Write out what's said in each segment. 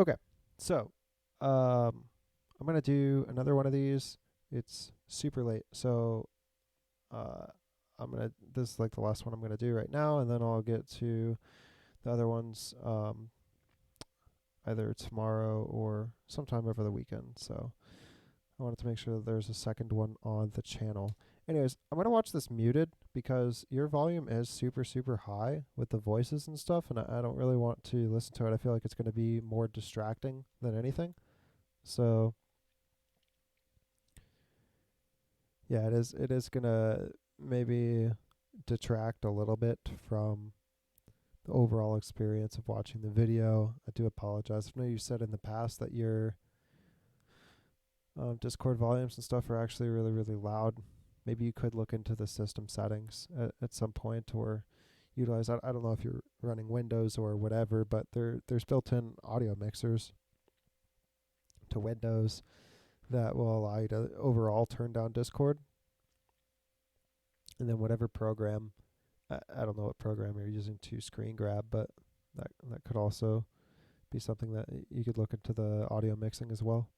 Okay, so I'm gonna do another one of these. It's super late, so uh, this is like the last one I'm gonna do right now, and then I'll get to the other ones either tomorrow or sometime over the weekend. So I wanted to make sure that there's a second one on the channel. Anyways, I'm gonna watch this muted because your volume is super super high with the voices and stuff, and I don't really want to listen to it. I feel like it's gonna be more distracting than anything. So yeah, it is gonna maybe detract a little bit from the overall experience of watching the video. I do apologize. I know you said in the past that your Discord volumes and stuff are actually really, really loud. Maybe you could look into the system settings at some point or utilize. I don't know if you're running Windows or whatever, but there's built-in audio mixers to Windows that will allow you to overall turn down Discord. And then whatever program, I don't know what program you're using to screen grab, but that could also be something that you could look into the audio mixing as well.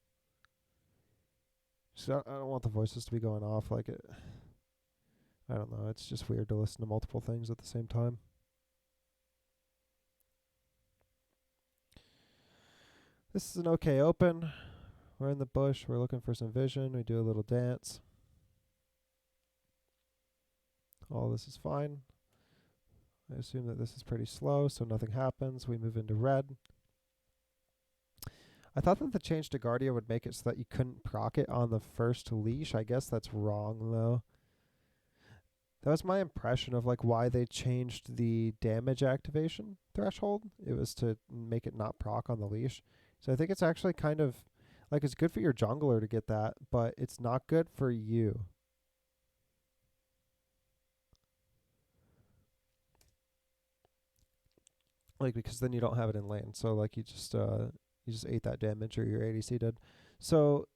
So I don't want the voices to be going off like it. I don't know. It's just weird to listen to multiple things at the same time. This is an okay open. We're in the bush. We're looking for some vision. We do a little dance. All this is fine. I assume that this is pretty slow, so nothing happens. We move into red. I thought that the change to Guardia would make it so that you couldn't proc it on the first leash. I guess that's wrong, though. That was my impression of like why they changed the damage activation threshold. It was to make it not proc on the leash. So I think it's actually kind of like it's good for your jungler to get that, but it's not good for you. Like because then you don't have it in lane. So like you just ate that damage or your ADC did. So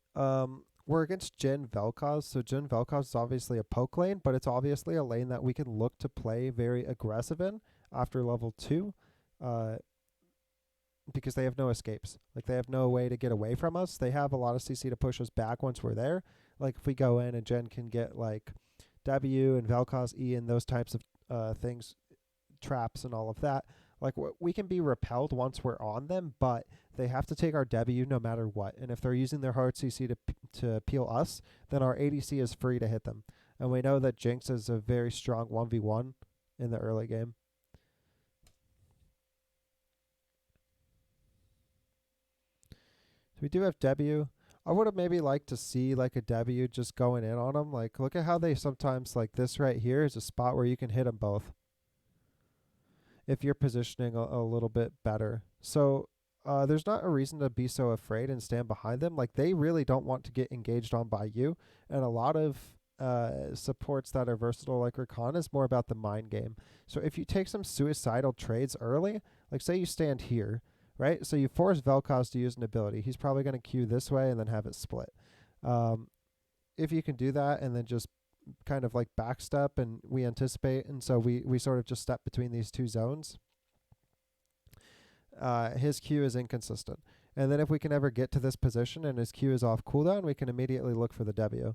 we're against Jhin Vel'Koz. So Jhin Vel'Koz is obviously a poke lane, but it's obviously a lane that we can look to play very aggressive in after level 2. Because they have no escapes. Like they have no way to get away from us. They have a lot of CC to push us back once we're there. Like if we go in and Jen can get like W and Vel'Koz E and those types of things, traps and all of that. Like we can be repelled once we're on them, but they have to take our W no matter what. And if they're using their hard CC to peel us, then our ADC is free to hit them. And we know that Jinx is a very strong 1v1 in the early game. So we do have W. I would have maybe liked to see like a W just going in on them. Like look at how they sometimes like this right here is a spot where you can hit them both if you're positioning a little bit better. So there's not a reason to be so afraid and stand behind them. Like they really don't want to get engaged on by you. And a lot of supports that are versatile like Rakan is more about the mind game. So if you take some suicidal trades early, like say you stand here, right? So you force Vel'Koz to use an ability. He's probably going to queue this way and then have it split. If you can do that and then just kind of like backstep and we anticipate, and so we sort of just step between these two zones, his Q is inconsistent. And then if we can ever get to this position and his Q is off cooldown, we can immediately look for the W.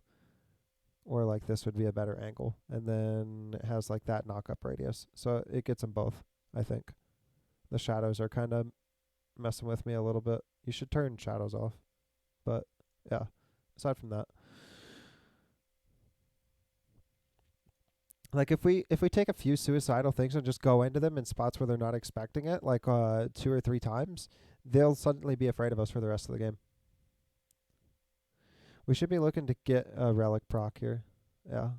Or like this would be a better angle. And then it has like that knock up radius. So it gets them both, I think. The shadows are kind of messing with me a little bit. You should turn shadows off. But yeah, aside from that. Like if we take a few suicidal things and just go into them in spots where they're not expecting it, like 2 or 3 times, they'll suddenly be afraid of us for the rest of the game. We should be looking to get a relic proc here. Yeah.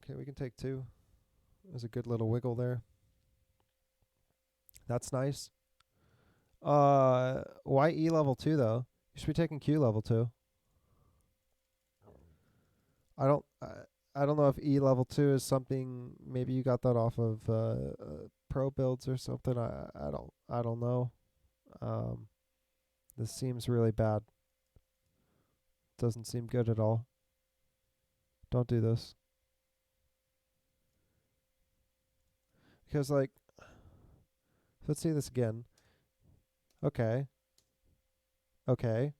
Okay, we can take 2. There's a good little wiggle there. That's nice. Why E level 2 though? You should be taking Q level 2. I don't I don't know if E level 2 is something, maybe you got that off of pro builds or something. I don't know. This seems really bad. Doesn't seem good at all. Don't do this. Because like let's see this again. Okay. Okay.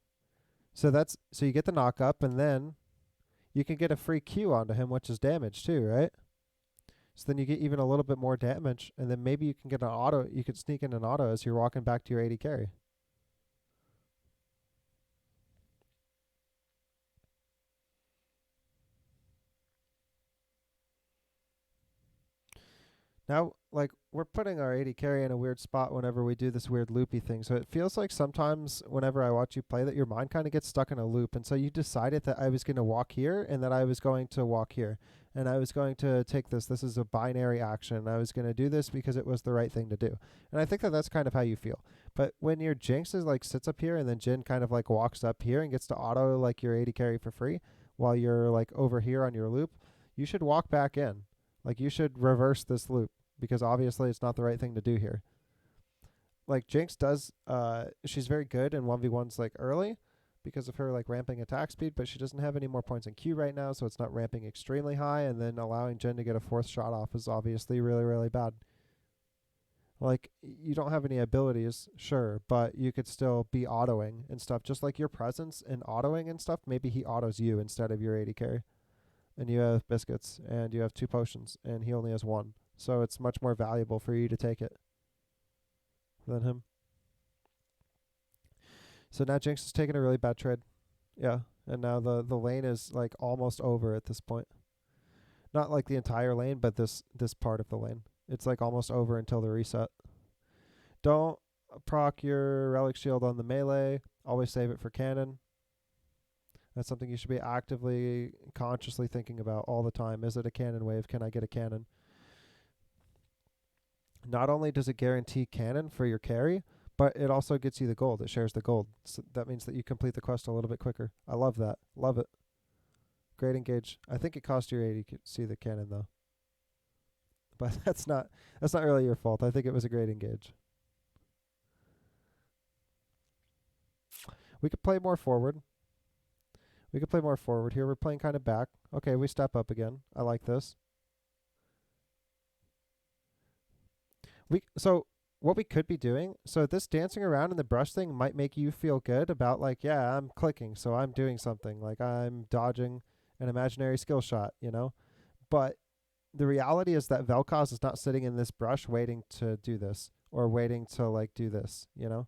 So you get the knock up, and then you can get a free Q onto him, which is damage too, right? So then you get even a little bit more damage, and then maybe you can get an auto. You could sneak in an auto as you're walking back to your 80 carry. Now, like, we're putting our 80 carry in a weird spot whenever we do this weird loopy thing. So it feels like sometimes whenever I watch you play that your mind kind of gets stuck in a loop. And so you decided that I was going to walk here and that I was going to walk here. And I was going to take this. This is a binary action. I was going to do this because it was the right thing to do. And I think that that's kind of how you feel. But when your Jinx is like sits up here and then Jin kind of like walks up here and gets to auto like your 80 carry for free while you're like over here on your loop, you should walk back in. Like you should reverse this loop because obviously it's not the right thing to do here. Like Jinx does, she's very good in 1v1s like early because of her like ramping attack speed, but she doesn't have any more points in Q right now, so it's not ramping extremely high, and then allowing Jin to get a fourth shot off is obviously really, really bad. Like, you don't have any abilities, sure, but you could still be autoing and stuff. Just like your presence and autoing and stuff, maybe he autos you instead of your 80 carry. And you have biscuits, and you have 2 potions, and he only has 1. So it's much more valuable for you to take it than him. So now Jinx is taking a really bad trade. Yeah. And now the lane is like almost over at this point. Not like the entire lane, but this part of the lane. It's like almost over until the reset. Don't proc your relic shield on the melee. Always save it for cannon. That's something you should be actively, consciously thinking about all the time. Is it a cannon wave? Can I get a cannon? Not only does it guarantee cannon for your carry, but it also gets you the gold. It shares the gold. So that means that you complete the quest a little bit quicker. I love that. Love it. Great engage. I think it cost you 80 to see the cannon though. But that's not really your fault. I think it was a great engage. We could play more forward. We could play more forward here. We're playing kind of back. Okay, we step up again. I like this. So what we could be doing, so this dancing around in the brush thing might make you feel good about like, yeah, I'm clicking, so I'm doing something. Like I'm dodging an imaginary skill shot, you know? But the reality is that Vel'Koz is not sitting in this brush waiting to do this or waiting to like do this, you know?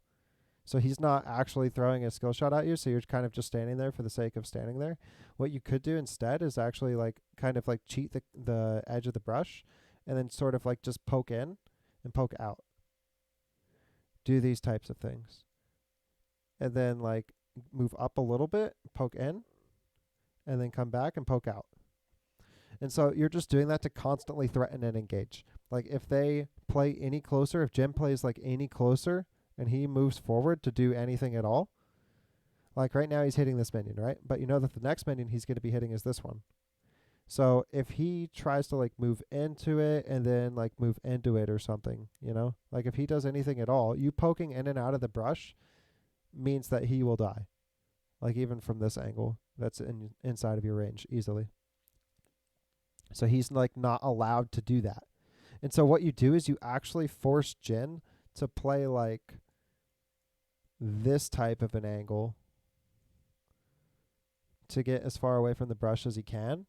So he's not actually throwing a skill shot at you, so you're kind of just standing there for the sake of standing there. What you could do instead is actually like kind of like cheat the edge of the brush and then sort of like just poke in and poke out. Do these types of things. And then like move up a little bit, poke in, and then come back and poke out. And so you're just doing that to constantly threaten and engage. Like if they play any closer, if Jim plays like any closer and he moves forward to do anything at all, like right now he's hitting this minion, right? But you know that the next minion he's going to be hitting is this one. So if he tries to like move into it and then like move into it or something, you know, like if he does anything at all, you poking in and out of the brush means that he will die. Like even from this angle, that's inside of your range easily. So he's like not allowed to do that. And so what you do is you actually force Jin to play like this type of an angle to get as far away from the brush as he can.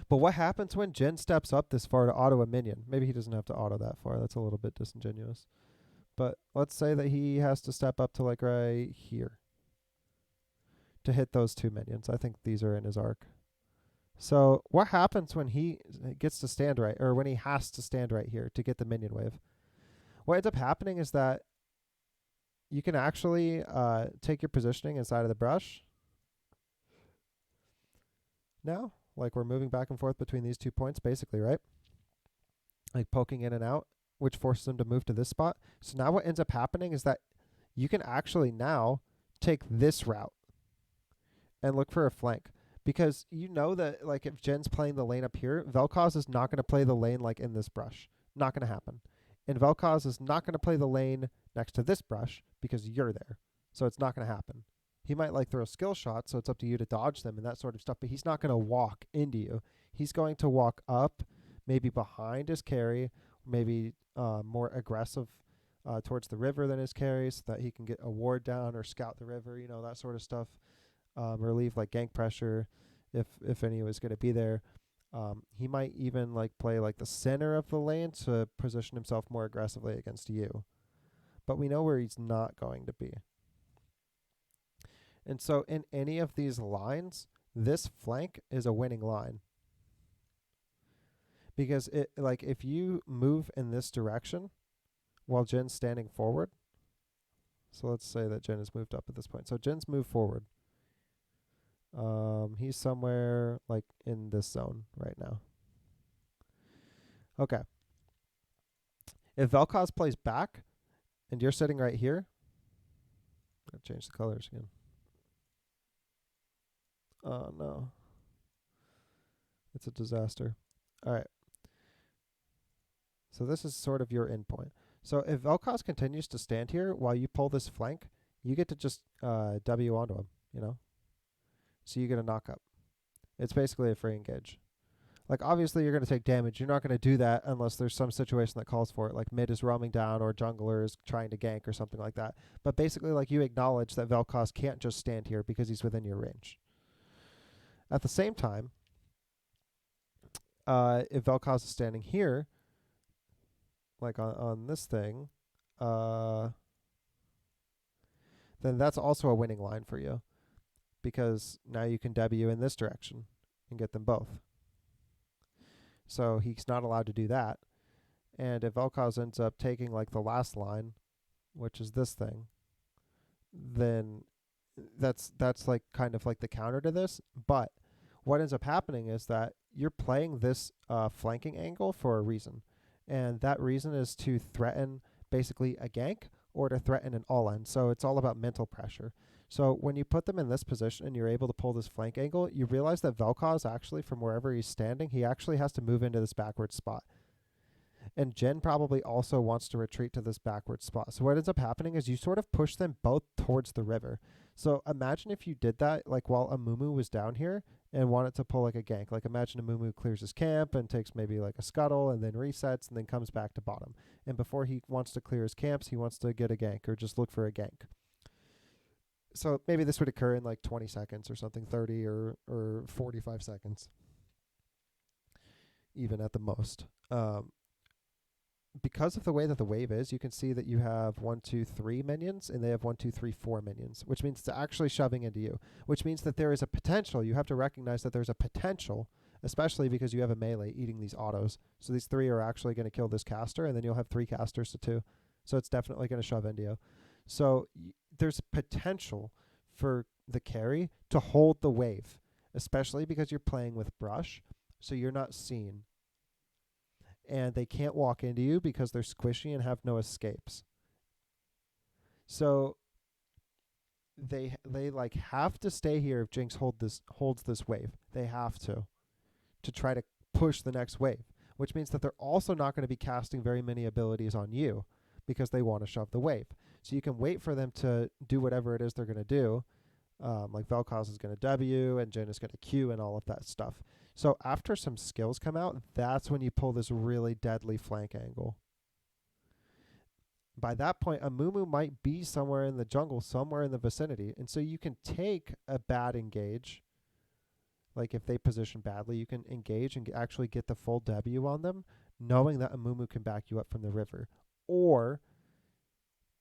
But what happens when Jin steps up this far to auto a minion? Maybe he doesn't have to auto that far. That's a little bit disingenuous. But let's say that he has to step up to like right here to hit those 2 minions. I think these are in his arc. So what happens when he gets to stand right, or when he has to stand right here to get the minion wave? What ends up happening is that you can actually take your positioning inside of the brush. Now, like we're moving back and forth between these 2 points basically, right? Like poking in and out, which forces him to move to this spot. So now what ends up happening is that you can actually now take this route and look for a flank. Because you know that like if Jin's playing the lane up here, Vel'Koz is not going to play the lane like in this brush. Not going to happen. And Vel'Koz is not going to play the lane next to this brush because you're there. So it's not going to happen. He might like throw skill shots, so it's up to you to dodge them and that sort of stuff, but he's not going to walk into you. He's going to walk up, maybe behind his carry, maybe more aggressive towards the river than his carry so that he can get a ward down or scout the river, you know, that sort of stuff. Relieve like gank pressure if any was going to be there. He might even like play like the center of the lane to position himself more aggressively against you. But we know where he's not going to be. And so in any of these lines, this flank is a winning line. Because it like if you move in this direction while Jin's standing forward. So let's say that Jin has moved up at this point. So Jin's moved forward. He's somewhere like in this zone right now. Okay. If Vel'Koz plays back and you're sitting right here, I'm gonna change the colors again. Oh no. It's a disaster. All right. So this is sort of your endpoint. So if Vel'Koz continues to stand here while you pull this flank, you get to just W onto him, you know? So you get a knock up. It's basically a free engage. Like, obviously, you're going to take damage. You're not going to do that unless there's some situation that calls for it, like mid is roaming down or jungler is trying to gank or something like that. But basically, like, you acknowledge that Vel'Koz can't just stand here because he's within your range. At the same time, if Vel'Koz is standing here, like on this thing, then that's also a winning line for you because now you can W in this direction and get them both. So he's not allowed to do that. And if Vel'Koz ends up taking like the last line, which is this thing, then that's like kind of like the counter to this. But what ends up happening is that you're playing this flanking angle for a reason. And that reason is to threaten basically a gank or to threaten an all-in. So it's all about mental pressure. So when you put them in this position and you're able to pull this flank angle, you realize that Vel'Koz actually, from wherever he's standing, he actually has to move into this backward spot. And Jin probably also wants to retreat to this backward spot. So what ends up happening is you sort of push them both towards the river. So imagine if you did that like while Amumu was down here and wanted to pull like a gank. Like imagine Amumu clears his camp and takes maybe like a scuttle and then resets and then comes back to bottom. And before he wants to clear his camps, he wants to get a gank or just look for a gank. So maybe this would occur in like 20 seconds or something, 30 or 45 seconds, even at the most. Because of the way that the wave is, you can see that you have 1, 2, 3 minions, and they have 1, 2, 3, 4 minions, which means it's actually shoving into you, which means that there is a potential. You have to recognize that there's a potential, especially because you have a melee eating these autos. So these 3 are actually going to kill this caster, and then you'll have 3 casters to 2. So it's definitely going to shove into you. So there's potential for the carry to hold the wave, especially because you're playing with brush, so you're not seen. And they can't walk into you because they're squishy and have no escapes. So they like have to stay here if Jinx holds this wave. They have to try to push the next wave, which means that they're also not going to be casting very many abilities on you because they want to shove the wave. So you can wait for them to do whatever it is they're going to do. Like Vel'Koz is going to W and Jin is going to Q and all of that stuff. So after some skills come out, that's when you pull this really deadly flank angle. By that point, Amumu might be somewhere in the jungle, somewhere in the vicinity. And so you can take a bad engage. Like if they position badly, you can engage and actually get the full W on them, knowing that Amumu can back you up from the river. Or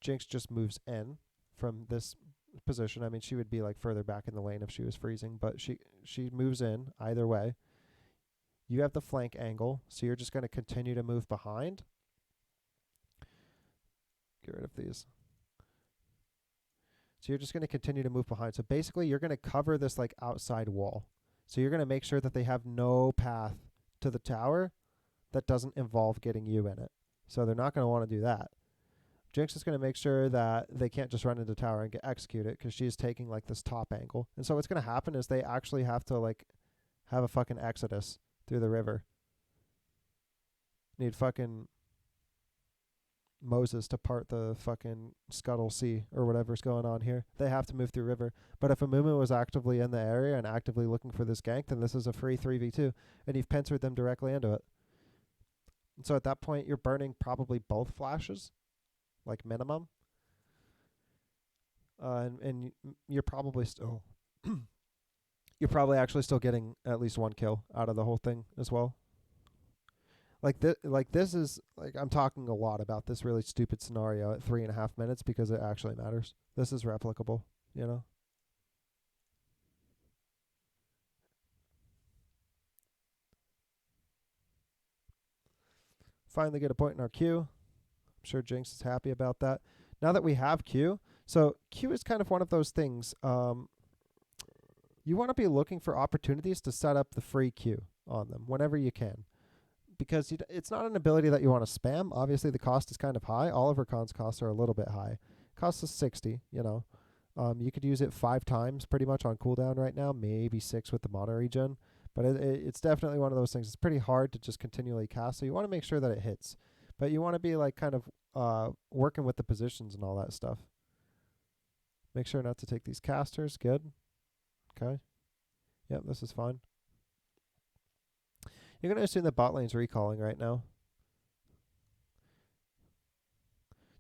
Jinx just moves in from this position. I mean, she would be like further back in the lane if she was freezing, but she moves in either way. You have the flank angle, so you're just going to continue to move behind. Get rid of these. So you're just going to continue to move behind. So basically, you're going to cover this like outside wall. So you're going to make sure that they have no path to the tower that doesn't involve getting you in it. So they're not going to want to do that. Jinx is going to make sure that they can't just run into the tower and get executed because she's taking like this top angle. And so what's going to happen is they actually have to like have a fucking exodus through the river. Need fucking Moses to part the fucking Scuttle Sea or whatever's going on here. They have to move through river. But if Amumu was actively in the area and actively looking for this gank, then this is a free 3v2, and you've pincered them directly into it. And so at that point, you're burning probably both flashes. like minimum. And you're probably still you're probably actually still getting at least one kill out of the whole thing as well. This is like I'm talking a lot about this really stupid scenario at 3.5 minutes because it actually matters. This is replicable, you know. Finally get a point in our queue. I'm sure Jinx is happy about that. Now that we have Q, so Q is kind of one of those things. You want to be looking for opportunities to set up the free Q on them whenever you can, because it's not an ability that you want to spam. Obviously, the cost is kind of high. All of Rakan's costs are a little bit high. Costs us 60. You know, you could use it 5 times pretty much on cooldown right now, maybe 6 with the mono regen. But it's definitely one of those things. It's pretty hard to just continually cast, so you want to make sure that it hits. But you want to be like kind of working with the positions and all that stuff. Make sure not to take these casters. Good. Okay. Yep, this is fine. You're going to assume the bot lane's recalling right now.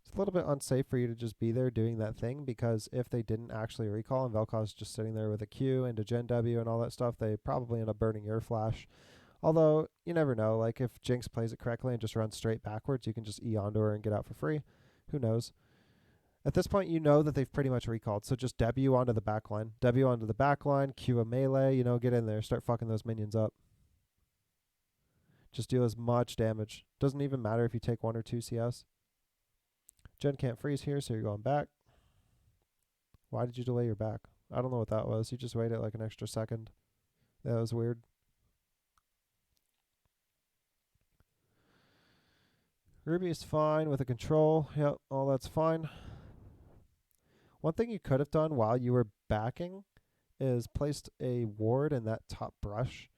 It's a little bit unsafe for you to just be there doing that thing, because if they didn't actually recall and Vel'Koz's just sitting there with a Q and a Gen W and all that stuff, they probably end up burning your flash. Although, you never know. Like, if Jinx plays it correctly and just runs straight backwards, you can just E onto her and get out for free. Who knows? At this point, you know that they've pretty much recalled. So just W onto the back line. W onto the back line, Q a melee, you know, get in there, start fucking those minions up. Just deal as much damage. Doesn't even matter if you take 1 or 2 CS. Jen can't freeze here, so you're going back. Why did you delay your back? I don't know what that was. You just waited like an extra second. That was weird. Ruby's fine with a control. Yep, all that's fine. One thing you could have done while you were backing is placed a ward in that top brush,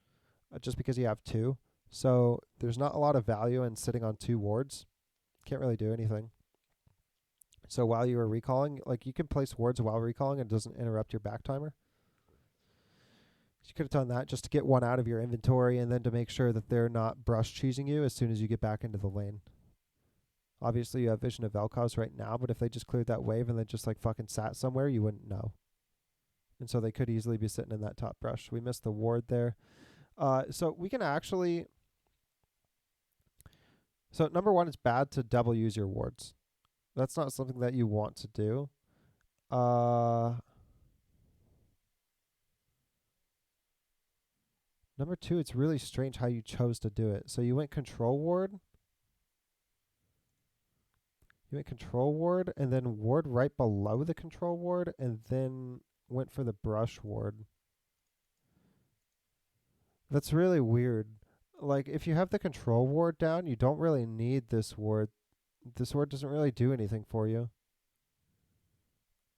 just because you have 2. So there's not a lot of value in sitting on 2 wards. Can't really do anything. So while you were recalling, like, you can place wards while recalling and it doesn't interrupt your back timer. So you could have done that just to get 1 out of your inventory and then to make sure that they're not brush cheesing you as soon as you get back into the lane. Obviously, you have vision of Vel'Koz right now, but if they just cleared that wave and then just like fucking sat somewhere, you wouldn't know. And so they could easily be sitting in that top brush. We missed the ward there. So we can actually... So number 1, it's bad to double use your wards. That's not something that you want to do. Number 2, it's really strange how you chose to do it. So you went control ward. You went control ward and then ward right below the control ward and then went for the brush ward. That's really weird. Like, if you have the control ward down, you don't really need this ward. This ward doesn't really do anything for you.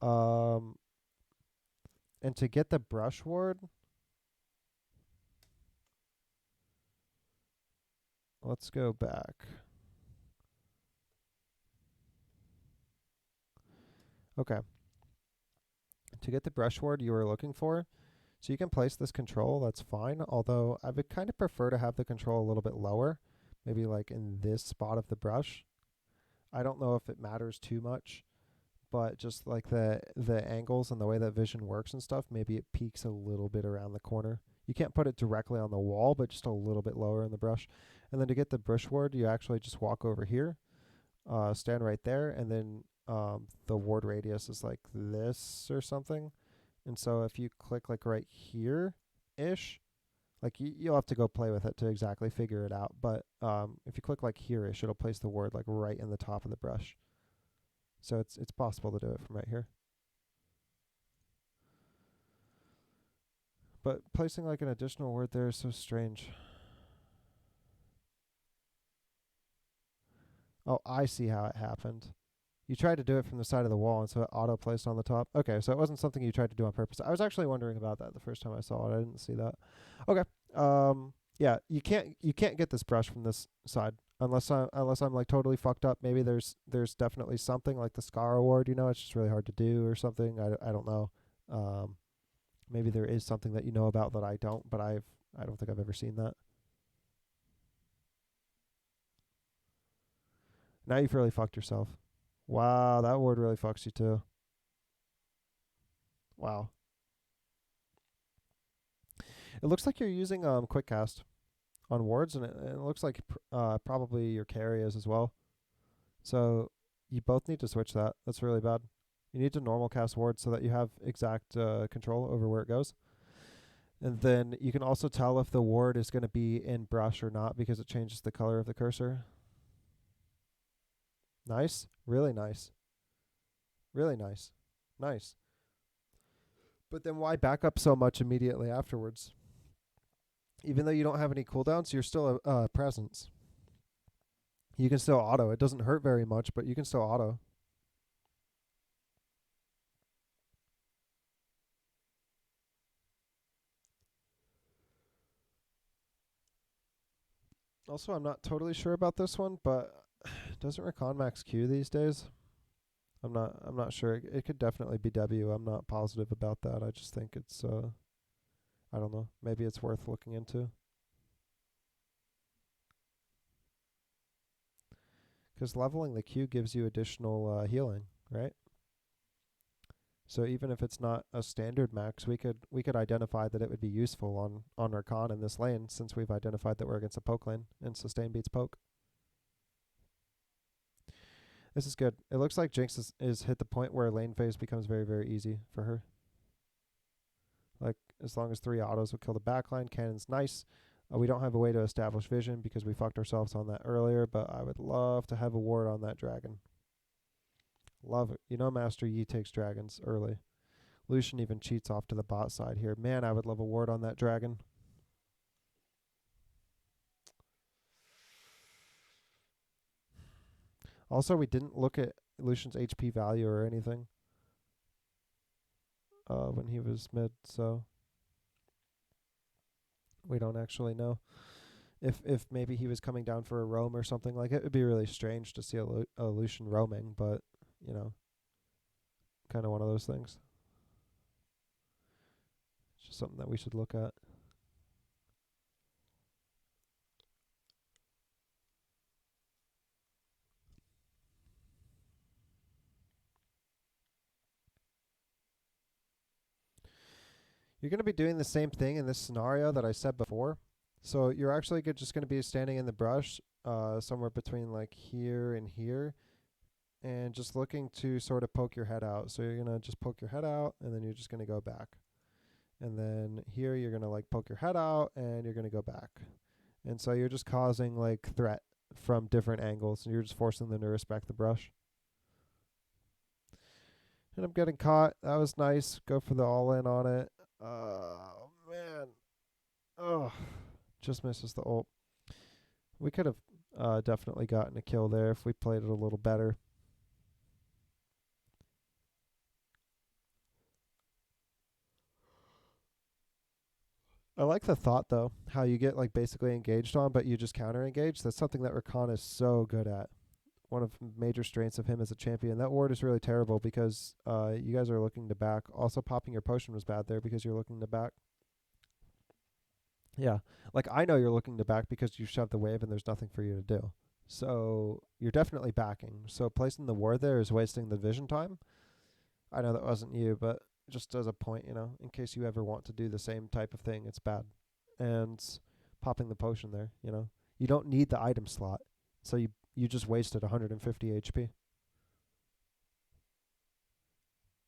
And to get the brush ward, let's go back. Okay. To get the brush ward you were looking for, so you can place this control, that's fine. Although I would kind of prefer to have the control a little bit lower, maybe like in this spot of the brush. I don't know if it matters too much, but just like the angles and the way that vision works and stuff, maybe it peaks a little bit around the corner. You can't put it directly on the wall, but just a little bit lower in the brush. And then to get the brush ward, you actually just walk over here, stand right there, and then the ward radius is like this or something. And so if you click like right here-ish, like you'll have to go play with it to exactly figure it out. But if you click like here-ish, it'll place the word like right in the top of the brush. So it's possible to do it from right here. But placing like an additional word there is so strange. Oh, I see how it happened. You tried to do it from the side of the wall, and so it auto-placed on the top. Okay, so it wasn't something you tried to do on purpose. I was actually wondering about that the first time I saw it. I didn't see that. Okay. Yeah, you can't get this brush from this side unless I'm like totally fucked up. Maybe there's definitely something like the Scar Award. You know, it's just really hard to do or something. I don't know. Maybe there is something that you know about that I don't, but I don't think I've ever seen that. Now you've really fucked yourself. Wow, that ward really fucks you too. Wow. It looks like you're using quick cast on wards, and it looks like probably your carry is as well. So you both need to switch that. That's really bad. You need to normal cast ward so that you have exact control over where it goes. And then you can also tell if the ward is going to be in brush or not because it changes the color of the cursor. Nice. Really nice. Really nice. Nice. But then why back up so much immediately afterwards? Even though you don't have any cooldowns, you're still a presence. You can still auto. It doesn't hurt very much, but you can still auto. Also, I'm not totally sure about this one, but doesn't Rakan max Q these days? I'm not sure. It could definitely be W. I'm not positive about that. I just think it's I don't know. Maybe it's worth looking into. Because leveling the Q gives you additional healing, right? So even if it's not a standard max, we could identify that it would be useful on Rakan in this lane, since we've identified that we're against a poke lane and sustain beats poke. This is good. It looks like Jinx is hit the point where lane phase becomes very, very easy for her. Like, as long as 3 autos will kill the backline, cannon's nice. We don't have a way to establish vision because we fucked ourselves on that earlier, but I would love to have a ward on that dragon. Love it. You know Master Yi takes dragons early. Lucian even cheats off to the bot side here. Man, I would love a ward on that dragon. Also, we didn't look at Lucian's HP value or anything when he was mid, so we don't actually know. If maybe he was coming down for a roam or something, like it would be really strange to see a Lucian roaming, but you know, kind of one of those things. It's just something that we should look at. You're going to be doing the same thing in this scenario that I said before. So you're actually just going to be standing in the brush somewhere between like here and here, and just looking to sort of poke your head out. So you're going to just poke your head out, and then you're just going to go back. And then here you're going to like poke your head out, and you're going to go back. And so you're just causing like threat from different angles, and you're just forcing them to respect the brush. And I'm getting caught. That was nice. Go for the all-in on it. Oh, man. Oh, just misses the ult. We could have definitely gotten a kill there if we played it a little better. I like the thought, though, how you get like basically engaged on, but you just counter engage. That's something that Rakan is so good at. One of major strengths of him as a champion. That ward is really terrible because you guys are looking to back. Also, popping your potion was bad there because you're looking to back. Yeah, like I know you're looking to back because you shoved the wave and there's nothing for you to do. So you're definitely backing. So placing the ward there is wasting the vision time. I know that wasn't you, but just as a point, in case you ever want to do the same type of thing, it's bad. And popping the potion there, you don't need the item slot, so you just wasted 150 HP.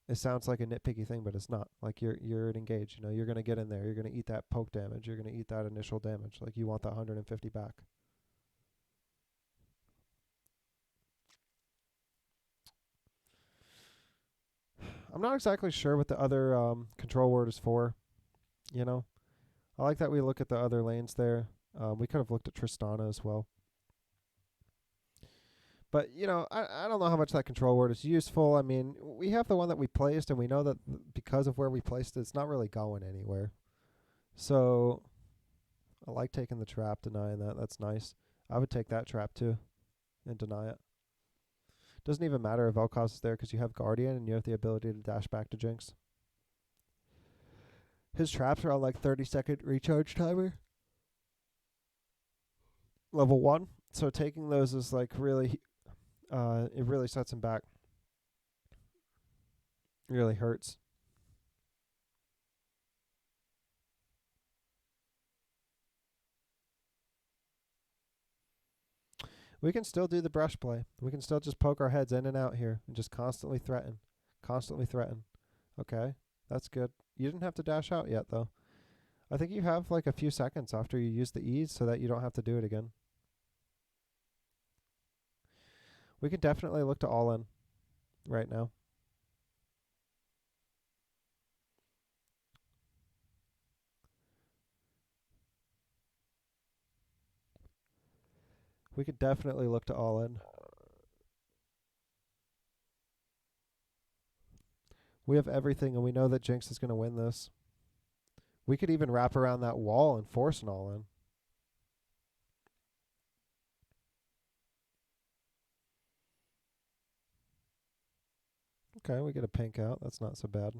It sounds like a nitpicky thing, but it's not. Like you're engaged. You're gonna get in there. You're gonna eat that poke damage. You're gonna eat that initial damage. Like you want that 150 back. I'm not exactly sure what the other control word is for. You know, I like that we look at the other lanes there. We could have looked at Tristana as well. But, I don't know how much that control word is useful. I mean, we have the one that we placed, and we know that because of where we placed it, it's not really going anywhere. So I like taking the trap, denying that. That's nice. I would take that trap too and deny it. Doesn't even matter if Vel'Koz is there because you have Guardian and you have the ability to dash back to Jinx. His traps are on like 30-second recharge timer. Level 1. So taking those is like really It really sets him back. It really hurts. We can still do the brush play. We can still just poke our heads in and out here and just constantly threaten. Constantly threaten. Okay, that's good. You didn't have to dash out yet, though. I think you have like a few seconds after you use the ease so that you don't have to do it again. We could definitely look to all in right now. We could definitely look to all in. We have everything, and we know that Jinx is going to win this. We could even wrap around that wall and force an all in. Okay, we get a pink out. That's not so bad.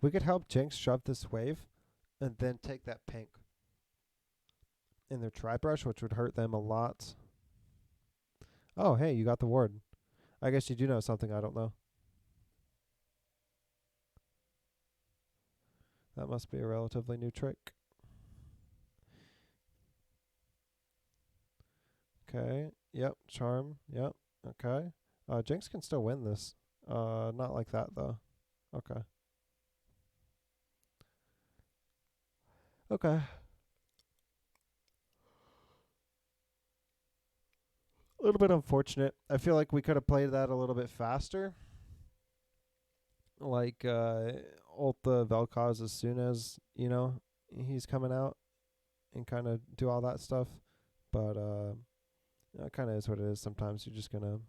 We could help Jinx shove this wave and then take that pink in their tri-brush, which would hurt them a lot. Oh, hey, you got the ward. I guess you do know something I don't know. That must be a relatively new trick. Okay. Yep. Charm. Yep. Okay. Jinx can still win this. Not like that though. Okay. Okay. A little bit unfortunate. I feel like we could have played that a little bit faster. Like ult the Vel'Koz as soon as, he's coming out and kind of do all that stuff. But it kind of is what it is. Sometimes you're just going to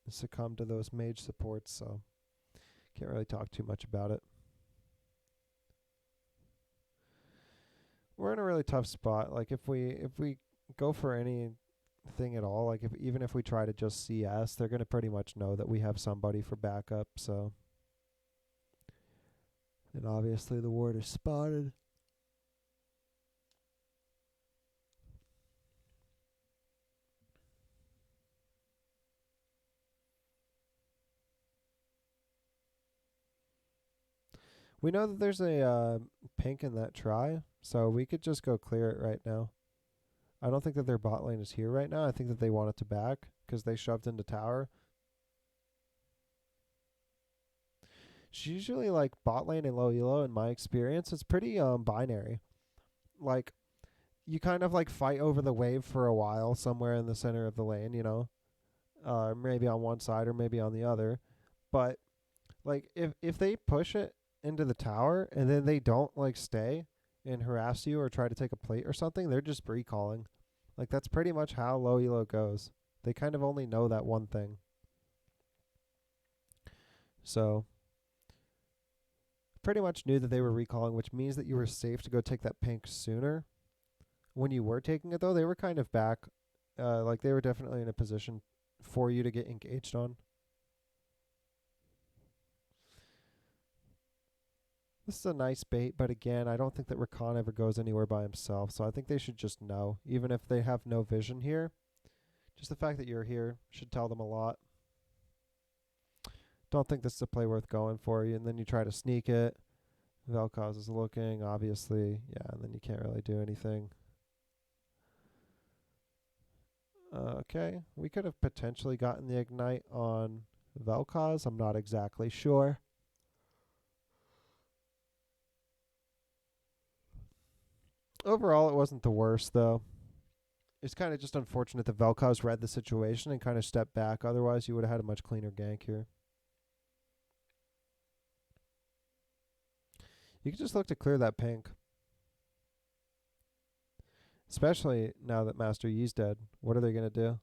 succumb to those mage supports, so can't really talk too much about it. We're in a really tough spot. Like if we go for anything at all, like even if we try to just CS, they're gonna pretty much know that we have somebody for backup. So, and obviously the ward is spotted. We know that there's a pink in that try, so we could just go clear it right now. I don't think that their bot lane is here right now. I think that they want it to back because they shoved into tower. It's usually like bot lane and low elo in my experience. It's pretty binary. Like you kind of like fight over the wave for a while somewhere in the center of the lane, maybe on one side or maybe on the other. But like if they push it into the tower and then they don't like stay and harass you or try to take a plate or something, they're just recalling. Like that's pretty much how low elo goes. They kind of only know that one thing. So pretty much knew that they were recalling, which means that you were safe to go take that pink sooner. When you were taking it though, they were kind of back. Like they were definitely in a position for you to get engaged on. This is a nice bait, but again, I don't think that Rakan ever goes anywhere by himself, so I think they should just know, even if they have no vision here. Just the fact that you're here should tell them a lot. Don't think this is a play worth going for you, and then you try to sneak it. Vel'Koz is looking, obviously. Yeah, and then you can't really do anything. Okay, we could have potentially gotten the Ignite on Vel'Koz. I'm not exactly sure. Overall, it wasn't the worst, though. It's kind of just unfortunate that Vel'Koz read the situation and kind of stepped back. Otherwise, you would have had a much cleaner gank here. You could just look to clear that pink. Especially now that Master Yi's dead. What are they going to do?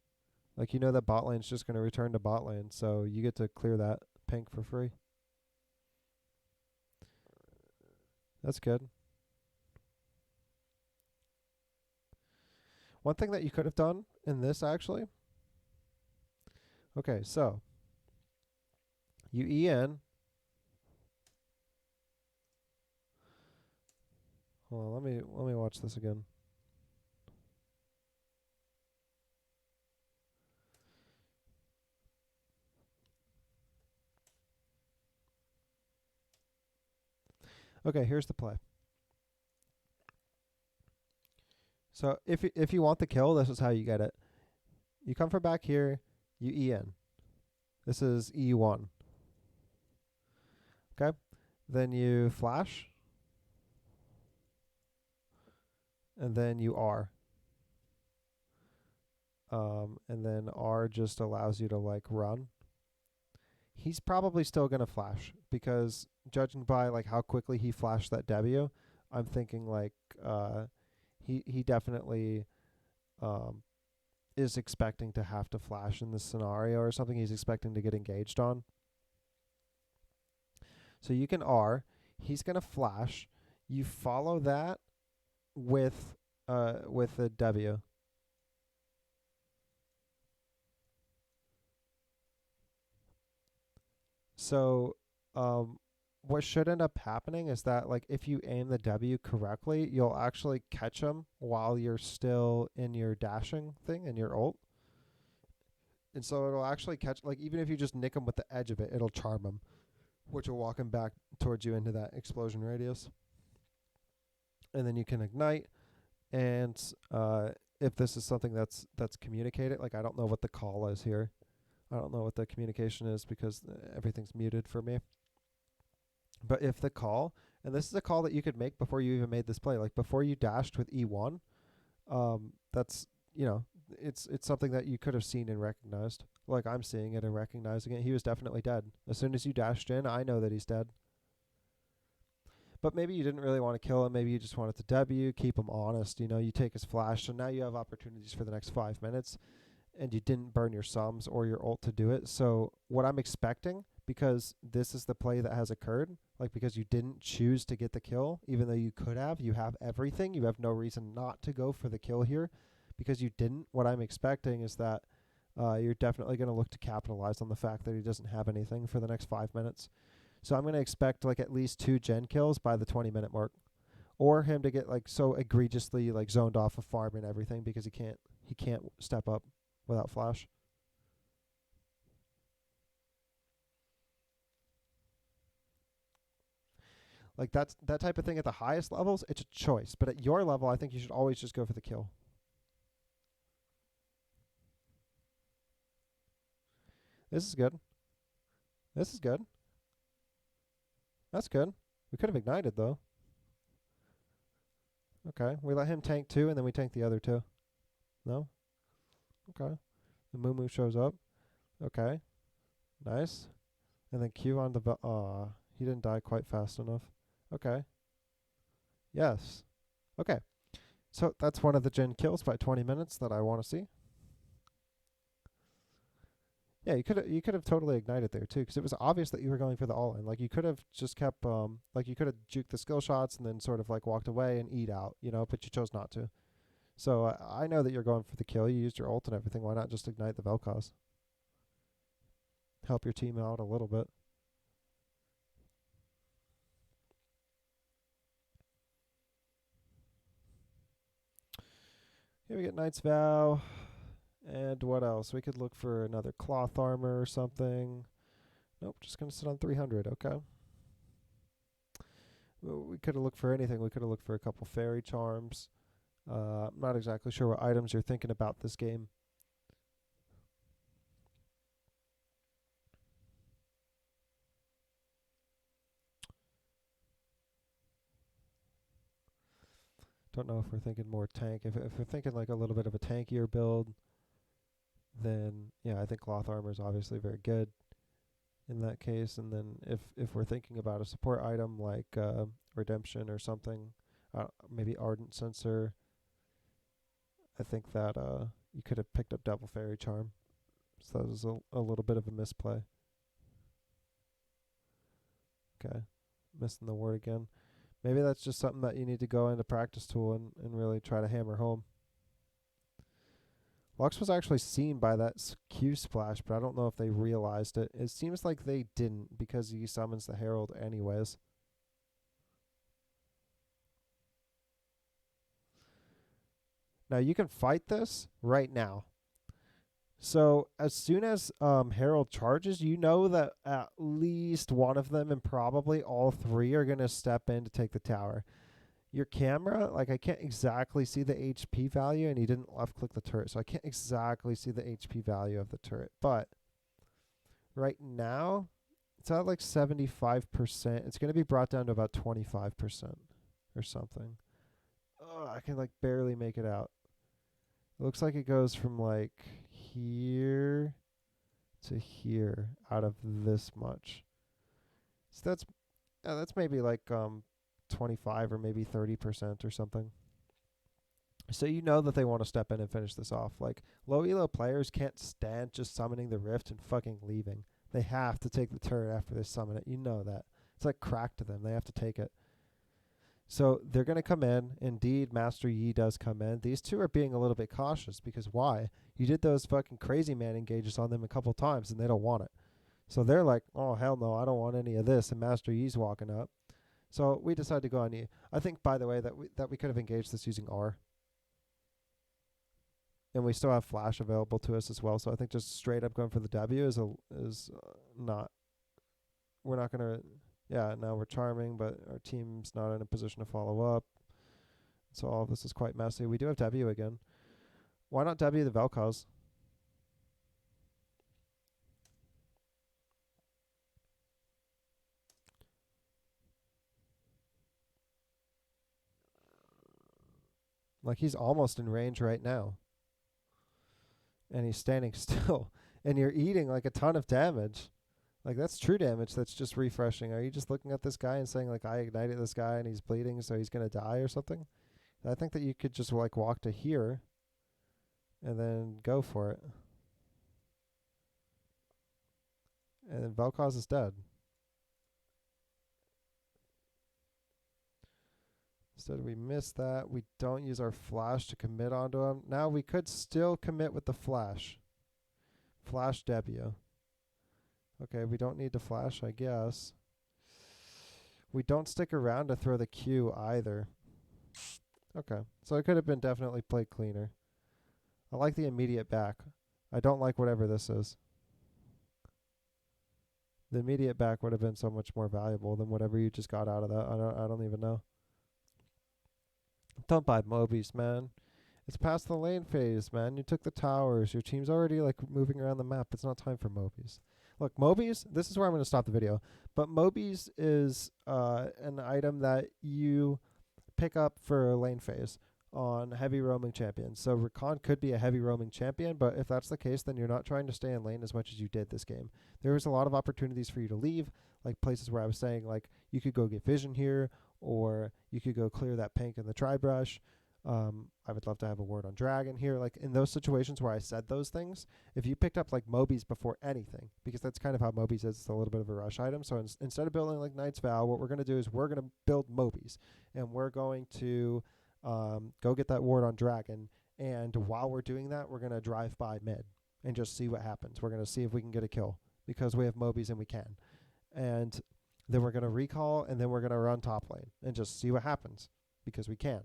Like, that bot lane's just going to return to bot lane, so you get to clear that pink for free. That's good. One thing that you could have done in this, actually. Okay, so you EN. Hold on, let me watch this again. Okay, here's the play. So if you want the kill, this is how you get it. You come from back here, you E in. This is E1. Okay? Then you flash, and then you R. And then R just allows you to like run. He's probably still gonna flash because judging by like how quickly he flashed that W, I'm thinking like he definitely um is expecting to have to flash in this scenario or something he's expecting to get engaged on. So you can R. He's gonna flash. You follow that with a W. So what should end up happening is that like if you aim the W correctly, you'll actually catch him while you're still in your dashing thing in your ult. And so it'll actually catch like even if you just nick him with the edge of it, it'll charm him, which will walk him back towards you into that explosion radius. And then you can ignite and if this is something that's communicated, like I don't know what the call is here. I don't know what the communication is because everything's muted for me. But if the call, and this is a call that you could make before you even made this play, like before you dashed with E1, that's, you know, it's something that you could have seen and recognized. Like I'm seeing it and recognizing it. He was definitely dead. As soon as you dashed in, I know that he's dead. But maybe you didn't really want to kill him. Maybe you just wanted to W, keep him honest. You know, you take his flash. So now you have opportunities for the next 5 minutes, and you didn't burn your sums or your ult to do it. So what I'm expecting, because this is the play that has occurred, like because you didn't choose to get the kill, even though you could have, you have everything. You have no reason not to go for the kill here because you didn't. What I'm expecting is that you're definitely going to look to capitalize on the fact that he doesn't have anything for the next 5 minutes. So I'm going to expect like at least 2 gen kills by the 20-minute mark, or him to get like so egregiously like zoned off of farm and everything because he can't step up without flash. Like that's that type of thing at the highest levels, it's a choice. But at your level, I think you should always just go for the kill. This is good. This is good. That's good. We could have ignited though. Okay. We let him tank 2 and then we tank the other 2. No? Okay. The Moo shows up. Okay. Nice. And then Q on the he didn't die quite fast enough. Okay. Yes. Okay. So that's one of the gen kills by 20 minutes that I want to see. Yeah, you could have totally ignited there too, because it was obvious that you were going for the all in. Like you could have just kept like you could have juked the skill shots and then sort of like walked away and eat out, you know, but you chose not to. So I know that you're going for the kill. You used your ult and everything. Why not just ignite the Vel'Koz? Help your team out a little bit. Here we get Knight's Vow. And what else? We could look for another cloth armor or something. Nope, just going to sit on 300. Okay. Well, we could have looked for anything. We could have looked for a couple fairy charms. I'm not exactly sure what items you're thinking about this game. Don't know if we're thinking more tank. If we're thinking like a little bit of a tankier build, then yeah, I think cloth armor is obviously very good in that case. And then if we're thinking about a support item like redemption or something, maybe ardent sensor, I think that you could have picked up double fairy charm. So that was a little bit of a misplay. Okay, missing the word again. Maybe that's just something that you need to go into practice tool and really try to hammer home. Lux was actually seen by that Q splash, but I don't know if they realized it. It seems like they didn't because he summons the Herald anyways. Now you can fight this right now. So as soon as Herald charges, you know that at least one of them and probably all three are gonna step in to take the tower. Your camera, like I can't exactly see the HP value, and he didn't left click the turret, so I can't exactly see the HP value of the turret. But right now, it's at like 75%. It's gonna be brought down to about 25% or something. Oh, I can like barely make it out. It looks like it goes from like here to here out of this much. So that's maybe like 25 or maybe 30% or something. So you know that they want to step in and finish this off. Like low elo players can't stand just summoning the rift and fucking leaving. They have to take the turret after they summon it. You know that. It's like crack to them. They have to take it. So they're going to come in. Indeed, Master Yi does come in. These two are being a little bit cautious because why? You did those fucking crazy man engages on them a couple times and they don't want it. So they're like, oh, hell no, I don't want any of this. And Master Yi's walking up. So we decided to go on E. I think, by the way, that we could have engaged this using R. And we still have flash available to us as well. So I think just straight up going for the W is not. We're not gonna. Yeah, now we're charming, but our team's not in a position to follow up. So all of this is quite messy. We do have W again. Why not W the Vel'Koz? Like he's almost in range right now. And he's standing still. And you're eating like a ton of damage. Like that's true damage that's just refreshing. Are you just looking at this guy and saying like I ignited this guy and he's bleeding so he's gonna die or something? I think that you could just like walk to here and then go for it. And then Vel'Koz is dead. Instead we miss that. We don't use our flash to commit onto him. Now we could still commit with the flash. Flash W. Okay, we don't need to flash, I guess. We don't stick around to throw the Q either. Okay, so it could have been definitely played cleaner. I like the immediate back. I don't like whatever this is. The immediate back would have been so much more valuable than whatever you just got out of that. I don't even know. Don't buy Mobies, man. It's past the lane phase, man. You took the towers. Your team's already like moving around the map. It's not time for Mobies. Look, Mobies, this is where I'm going to stop the video. But Mobies is an item that you pick up for lane phase on heavy roaming champions. So Rakan could be a heavy roaming champion, but if that's the case, then you're not trying to stay in lane as much as you did this game. There was a lot of opportunities for you to leave, like places where I was saying like you could go get vision here, or you could go clear that pink in the tri-brush. I would love to have a word on Dragon here. Like in those situations where I said those things, if you picked up like Mobies before anything, because that's kind of how Mobies is, it's a little bit of a rush item. So instead of building like Knight's Vow, what we're going to do is we're going to build Mobies, and we're going to go get that ward on Dragon. And while we're doing that, we're going to drive by mid and just see what happens. We're going to see if we can get a kill because we have Mobies and we can. And then we're going to recall, and then we're going to run top lane and just see what happens because we can.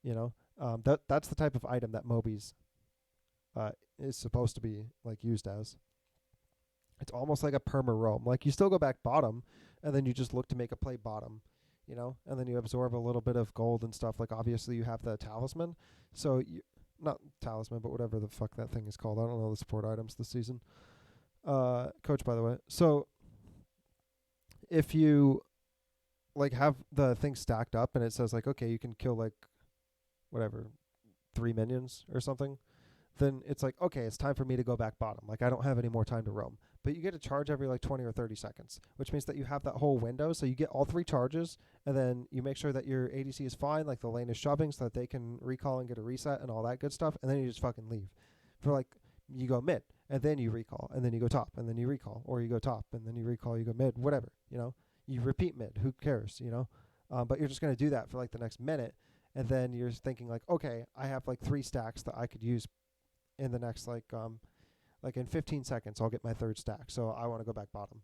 You know, that's the type of item that Mobies is supposed to be like used as. It's almost like a perma roam. Like you still go back bottom, and then you just look to make a play bottom, you know, and then you absorb a little bit of gold and stuff. Like obviously you have the talisman, so you not talisman, but whatever the fuck that thing is called. I don't know the support items this season. Coach, by the way. So if you like have the thing stacked up and it says like okay, you can kill like whatever 3 minions or something, then it's like okay, it's time for me to go back bottom. Like I don't have any more time to roam. But you get a charge every like 20 or 30 seconds, which means that you have that whole window. So you get all 3 charges, and then you make sure that your ADC is fine, like the lane is shoving, so that they can recall and get a reset and all that good stuff. And then you just fucking leave. For like you go mid, and then you recall, and then you go top, and then you recall, or you go top, and then you recall, you go mid, whatever. You know, you repeat mid. Who cares? You know, but you're just gonna do that for like the next minute. And then you're thinking like, okay, I have like 3 stacks that I could use in the next like in 15 seconds I'll get my 3rd stack. So I want to go back bottom.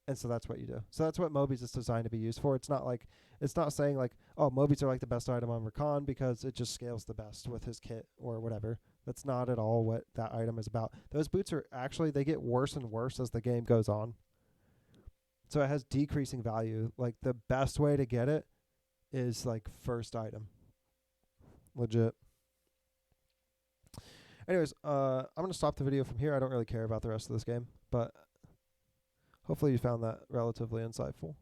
And so that's what you do. So that's what Mobies is designed to be used for. It's not saying like, oh, Mobies are like the best item on Rakan because it just scales the best with his kit or whatever. That's not at all what that item is about. Those boots are actually, they get worse and worse as the game goes on. So it has decreasing value. Like the best way to get it is like first item. Legit. Anyways, I'm going to stop the video from here. I don't really care about the rest of this game, but hopefully you found that relatively insightful.